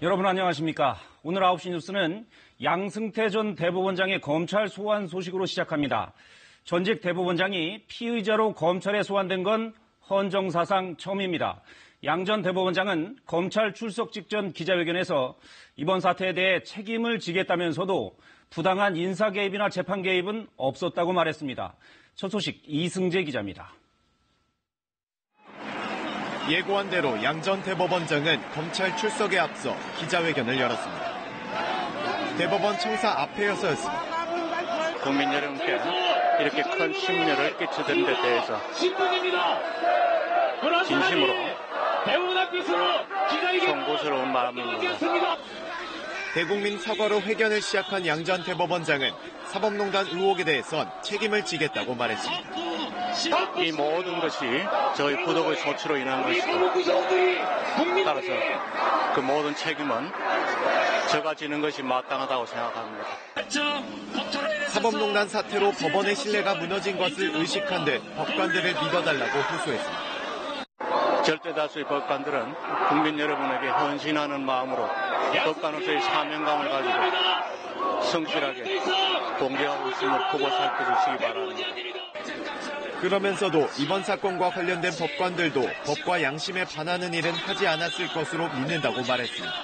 여러분 안녕하십니까. 오늘 9시 뉴스는 양승태 전 대법원장의 검찰 소환 소식으로 시작합니다. 전직 대법원장이 피의자로 검찰에 소환된 건 헌정사상 처음입니다. 양 전 대법원장은 검찰 출석 직전 기자회견에서 이번 사태에 대해 책임을 지겠다면서도 부당한 인사 개입이나 재판 개입은 없었다고 말했습니다. 첫 소식 이승재 기자입니다. 예고한 대로 양 전 대법원장은 검찰 출석에 앞서 기자회견을 열었습니다. 대법원 청사 앞에서였습니다. 국민 여러분께 이렇게 큰 심려를 끼치던 데 대해서 진심으로 송구스러운 마음입니다. 대국민 사과로 회견을 시작한 양 전 대법원장은 사법농단 의혹에 대해선 책임을 지겠다고 말했습니다. 이 모든 것이 저희 부덕의 소치로 인한 것이고 따라서 그 모든 책임은 제가 지는 것이 마땅하다고 생각합니다. 사법농단 사태로 법원의 신뢰가 무너진 것을 의식한 듯 법관들을 믿어달라고 호소했습니다. 절대 다수의 법관들은 국민 여러분에게 헌신하는 마음으로 법관으로서의 사명감을 가지고 성실하게 공개하고 있음을 보고 살펴주시기 바랍니다. 그러면서도 이번 사건과 관련된 법관들도 법과 양심에 반하는 일은 하지 않았을 것으로 믿는다고 말했습니다.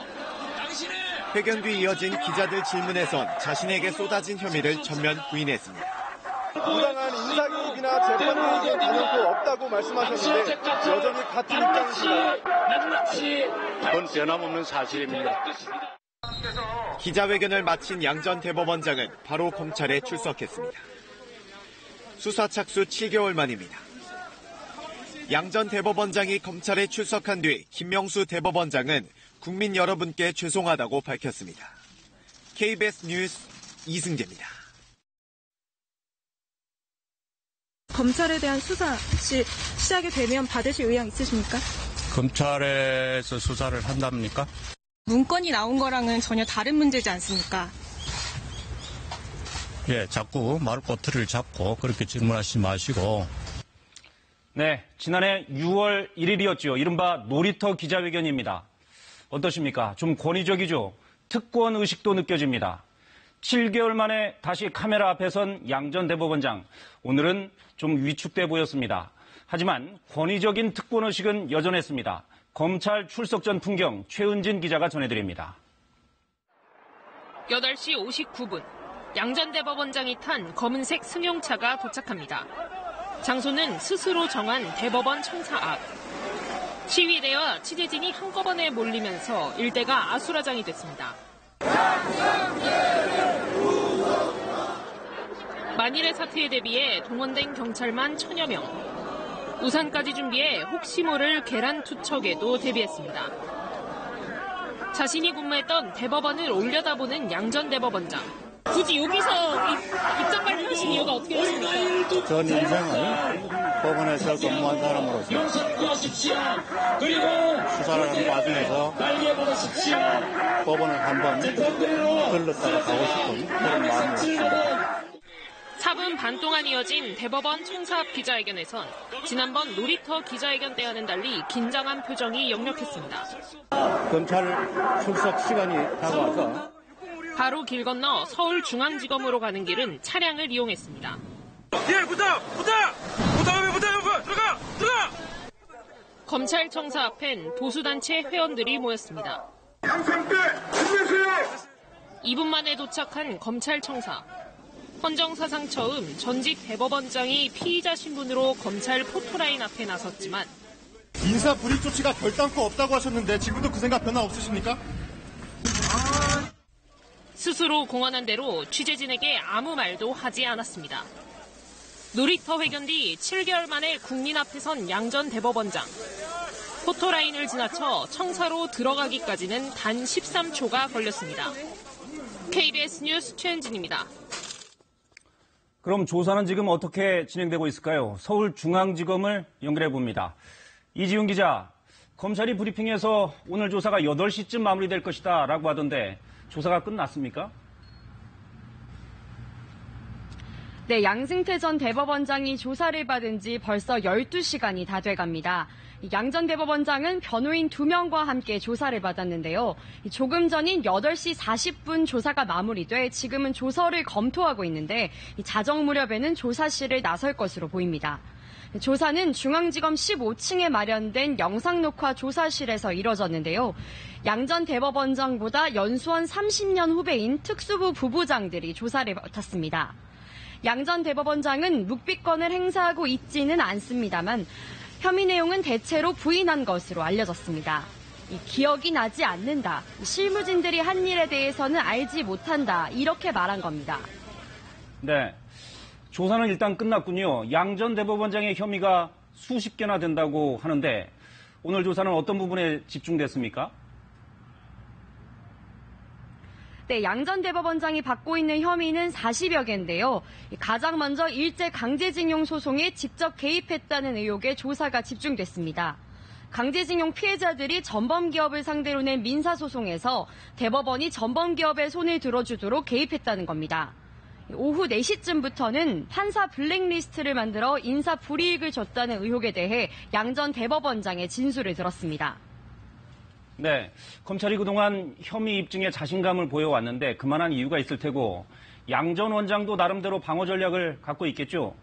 회견 뒤 이어진 기자들 질문에선 자신에게 쏟아진 혐의를 전면 부인했습니다. 부당한 인사 개입이나 재판 개입은 단연코 없다고 말씀하셨는데 여전히 같은 입장이신가요? 그건 변함없는 사실입니다. 기자회견을 마친 양 전 대법원장은 바로 검찰에 출석했습니다. 수사 착수 7개월 만입니다. 양 전 대법원장이 검찰에 출석한 뒤 김명수 대법원장은 국민 여러분께 죄송하다고 밝혔습니다. KBS 뉴스 이승재입니다. 검찰에 대한 수사 혹시 시작이 되면 받으실 의향 있으십니까? 검찰에서 수사를 한답니까? 문건이 나온 거랑은 전혀 다른 문제지 않습니까? 예, 자꾸 말꼬투리를 잡고 그렇게 질문하지 마시고. 네, 지난해 6월 1일이었죠. 이른바 놀이터 기자회견입니다. 어떠십니까? 좀 권위적이죠. 특권 의식도 느껴집니다. 7개월 만에 다시 카메라 앞에 선 양 전 대법원장. 오늘은 좀 위축돼 보였습니다. 하지만 권위적인 특권 의식은 여전했습니다. 검찰 출석 전 풍경 최은진 기자가 전해드립니다. 8시 59분. 양 전 대법원장이 탄 검은색 승용차가 도착합니다. 장소는 스스로 정한 대법원 청사 앞. 시위대와 취재진이 한꺼번에 몰리면서 일대가 아수라장이 됐습니다. 만일의 사태에 대비해 동원된 경찰만 1000여 명. 우산까지 준비해 혹시 모를 계란 투척에도 대비했습니다. 자신이 근무했던 대법원을 올려다보는 양 전 대법원장. 굳이 여기서 입장 발표하신 이유가 어떻게 되십니까? 전 인생을 법원에서 근무한 사람으로서 수사를 하는 과정에서 법원을 한번 들렀다가 가고 싶은 그런 마음이었습니다. 4분 반 동안 이어진 대법원 청사 앞 기자회견에선 지난번 놀이터 기자회견 때와는 달리 긴장한 표정이 역력했습니다. 검찰 출석 시간이 다가와서 바로 길 건너 서울중앙지검으로 가는 길은 차량을 이용했습니다. 들어가! 검찰 청사 앞엔 보수단체 회원들이 모였습니다. 2분 만에 도착한 검찰 청사. 헌정사상 처음 전직 대법원장이 피의자 신분으로 검찰 포토라인 앞에 나섰지만 인사 불이익 조치가 결단코 없다고 하셨는데 지금도 그 생각 변화 없으십니까? 스스로 공언한 대로 취재진에게 아무 말도 하지 않았습니다. 놀이터 회견 뒤 7개월 만에 국민 앞에 선 양 전 대법원장. 포토라인을 지나쳐 청사로 들어가기까지는 단 13초가 걸렸습니다. KBS 뉴스 최은진입니다. 그럼 조사는 지금 어떻게 진행되고 있을까요? 서울중앙지검을 연결해 봅니다. 이지훈 기자, 검찰이 브리핑에서 오늘 조사가 8시쯤 마무리될 것이다 라고 하던데 조사가 끝났습니까? 네, 양승태 전 대법원장이 조사를 받은 지 벌써 12시간이 다 돼갑니다. 양 전 대법원장은 변호인 2명과 함께 조사를 받았는데요. 조금 전인 8시 40분 조사가 마무리돼 지금은 조서를 검토하고 있는데 자정 무렵에는 조사실을 나설 것으로 보입니다. 조사는 중앙지검 15층에 마련된 영상녹화 조사실에서 이뤄졌는데요. 양 전 대법원장보다 연수원 30년 후배인 특수부 부부장들이 조사를 맡았습니다. 양 전 대법원장은 묵비권을 행사하고 있지는 않습니다만 혐의 내용은 대체로 부인한 것으로 알려졌습니다. 기억이 나지 않는다. 실무진들이 한 일에 대해서는 알지 못한다. 이렇게 말한 겁니다. 네. 조사는 일단 끝났군요. 양 전 대법원장의 혐의가 수십 개나 된다고 하는데 오늘 조사는 어떤 부분에 집중됐습니까? 네, 양 전 대법원장이 받고 있는 혐의는 40여 개인데요. 가장 먼저 일제 강제징용 소송에 직접 개입했다는 의혹에 조사가 집중됐습니다. 강제징용 피해자들이 전범기업을 상대로 낸 민사소송에서 대법원이 전범기업의 손을 들어주도록 개입했다는 겁니다. 오후 4시쯤부터는 판사 블랙리스트를 만들어 인사 불이익을 줬다는 의혹에 대해 양 전 대법원장의 진술을 들었습니다. 네, 검찰이 그동안 혐의 입증에 자신감을 보여왔는데 그만한 이유가 있을 테고 양 전 원장도 나름대로 방어 전략을 갖고 있겠죠?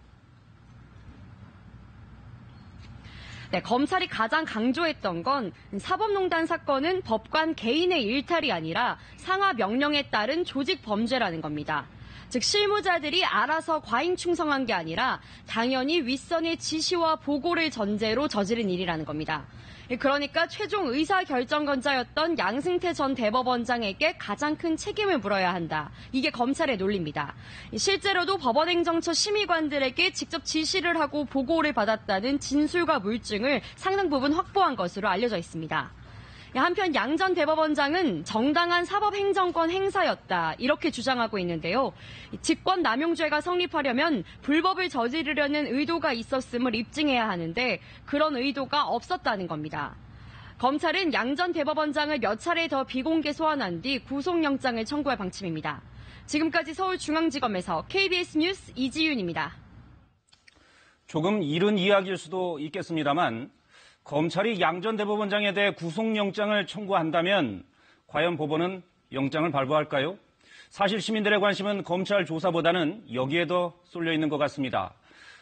네, 검찰이 가장 강조했던 건 사법농단 사건은 법관 개인의 일탈이 아니라 상하 명령에 따른 조직 범죄라는 겁니다. 즉 실무자들이 알아서 과잉 충성한 게 아니라 당연히 윗선의 지시와 보고를 전제로 저지른 일이라는 겁니다. 그러니까 최종 의사결정권자였던 양승태 전 대법원장에게 가장 큰 책임을 물어야 한다. 이게 검찰의 논리입니다. 실제로도 법원행정처 심의관들에게 직접 지시를 하고 보고를 받았다는 진술과 물증을 상당 부분 확보한 것으로 알려져 있습니다. 한편 양 전 대법원장은 정당한 사법행정권 행사였다 이렇게 주장하고 있는데요. 직권남용죄가 성립하려면 불법을 저지르려는 의도가 있었음을 입증해야 하는데 그런 의도가 없었다는 겁니다. 검찰은 양 전 대법원장을 몇 차례 더 비공개 소환한 뒤 구속영장을 청구할 방침입니다. 지금까지 서울중앙지검에서 KBS 뉴스 이지윤입니다. 조금 이른 이야기일 수도 있겠습니다만 검찰이 양 전 대법원장에 대해 구속영장을 청구한다면 과연 법원은 영장을 발부할까요? 사실 시민들의 관심은 검찰 조사보다는 여기에 더 쏠려 있는 것 같습니다.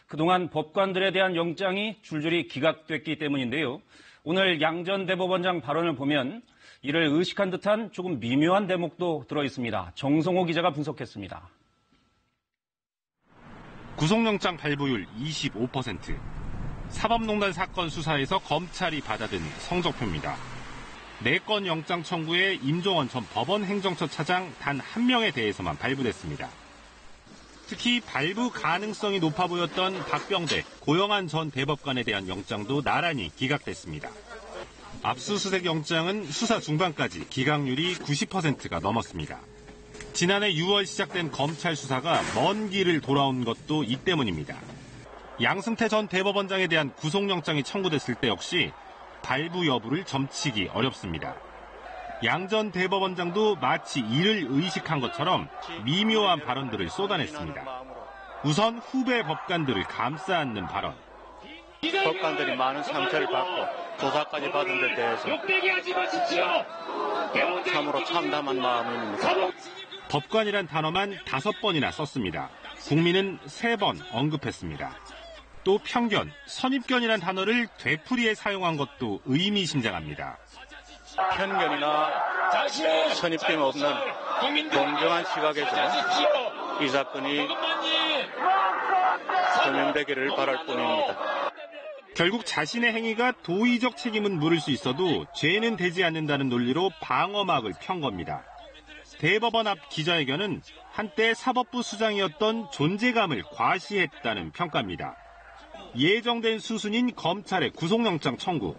그동안 법관들에 대한 영장이 줄줄이 기각됐기 때문인데요. 오늘 양 전 대법원장 발언을 보면 이를 의식한 듯한 조금 미묘한 대목도 들어 있습니다. 정성호 기자가 분석했습니다. 구속영장 발부율 25%. 사법농단 사건 수사에서 검찰이 받아든 성적표입니다. 4건 영장 청구에 임종원 전 법원행정처 차장 단 1명에 대해서만 발부됐습니다. 특히 발부 가능성이 높아 보였던 박병대, 고영한 전 대법관에 대한 영장도 나란히 기각됐습니다. 압수수색 영장은 수사 중반까지 기각률이 90%가 넘었습니다. 지난해 6월 시작된 검찰 수사가 먼 길을 돌아온 것도 이 때문입니다. 양승태 전 대법원장에 대한 구속영장이 청구됐을 때 역시 발부 여부를 점치기 어렵습니다. 양 전 대법원장도 마치 이를 의식한 것처럼 미묘한 발언들을 쏟아냈습니다. 우선 후배 법관들을 감싸 안는 발언. 법관들이 많은 상처를 받고 조사까지 받은 데 대해서 참으로 참담한 마음입니다. 법관이란 단어만 5번이나 썼습니다. 국민은 3번 언급했습니다. 또 편견, 선입견이란 단어를 되풀이해 사용한 것도 의미심장합니다. 편견이나 선입견 없는 공정한 시각에서 이 사건이 소명되기를 바랄 뿐입니다. 결국 자신의 행위가 도의적 책임은 물을 수 있어도 죄는 되지 않는다는 논리로 방어막을 편 겁니다. 대법원 앞 기자회견은 한때 사법부 수장이었던 존재감을 과시했다는 평가입니다. 예정된 수순인 검찰의 구속영장 청구.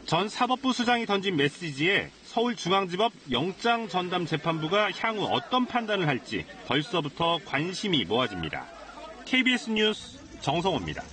전 사법부 수장이 던진 메시지에 서울중앙지법 영장전담재판부가 향후 어떤 판단을 할지 벌써부터 관심이 모아집니다. KBS 뉴스 정성호입니다.